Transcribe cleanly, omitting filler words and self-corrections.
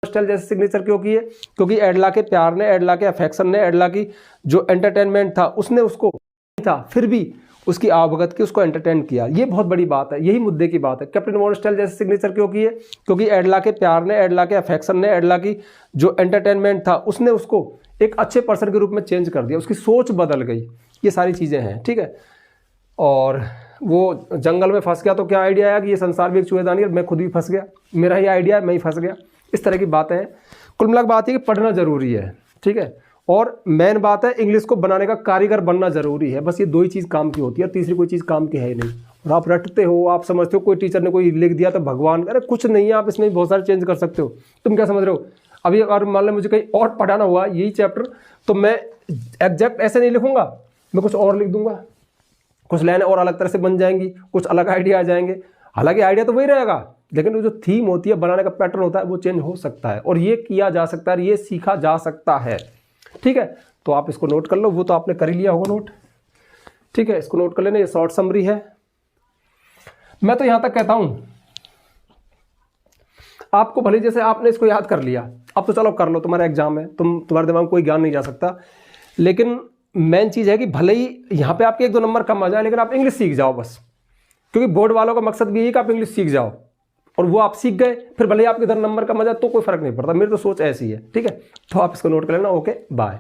Style जैसे signature क्यों की है? क्योंकि एडला के प्यार ने, एडला के अफेक्शन ने, एडला की जो एंटरटेनमेंट था उसने उसको था, फिर भी उसकी आवभगत की उसको एंटरटेन किया। ये बहुत बड़ी बात है, यही मुद्दे की बात है। कैप्टन वॉन स्टाइल जैसे सिग्नेचर क्यों की है? क्योंकि एडला के प्यार ने, एडला के अफेक्शन ने, एडला की जो एंटरटेनमेंट था उसने उसको एक अच्छे पर्सन के रूप में चेंज कर दिया, उसकी सोच बदल गई। ये सारी चीज़ें हैं, ठीक है। और वो जंगल में फंस गया तो क्या आइडिया आया कि ये संसार भी एक चूहेदानी है, मैं खुद भी फंस गया, मेरा ही आइडिया है, मैं ही फंस गया। इस तरह की बातें हैं। कुल मिलाकर बात है कि पढ़ना जरूरी है, ठीक है। और मेन बात है इंग्लिश को बनाने का कारीगर बनना जरूरी है। बस ये दो ही चीज़ काम की होती है, तीसरी कोई चीज़ काम की है ही नहीं। और आप रटते हो, आप समझते हो कोई टीचर ने कोई लिख दिया तो भगवान, अरे कुछ नहीं है, आप इसमें बहुत सारे चेंज कर सकते हो। तुम क्या समझ रहे हो? अभी अगर मान लो मुझे कहीं और पढ़ाना हुआ यही चैप्टर, तो मैं एग्जैक्ट ऐसे नहीं लिखूंगा, मैं कुछ और लिख दूंगा, कुछ लाइनें और अलग तरह से बन जाएंगी, कुछ अलग आइडिया आ जाएंगे। हालांकि आइडिया तो वही रहेगा, लेकिन वो जो थीम होती है, बनाने का पैटर्न होता है, वो चेंज हो सकता है। और ये किया जा सकता है, ये सीखा जा सकता है, ठीक है। तो आप इसको नोट कर लो, वो तो आपने कर ही लिया होगा नोट, ठीक है। इसको नोट कर लेना, ये शॉर्ट समरी है। मैं तो यहां तक कहता हूं आपको, भले जैसे आपने इसको याद कर लिया, अब तो चलो कर लो, तुम्हारा एग्जाम है, तुम्हारे दिमाग में कोई ज्ञान नहीं जा सकता। लेकिन मेन चीज़ है कि भले ही यहाँ पे आपके 1-2 नंबर कम आ जाए, लेकिन आप इंग्लिश सीख जाओ बस। क्योंकि बोर्ड वालों का मकसद भी यही कि आप इंग्लिश सीख जाओ, और वो आप सीख गए, फिर भले ही आपके इधर नंबर कम आ जाए तो कोई फर्क नहीं पड़ता। मेरी तो सोच ऐसी है, ठीक है। तो आप इसको नोट कर लेना। Okay, bye.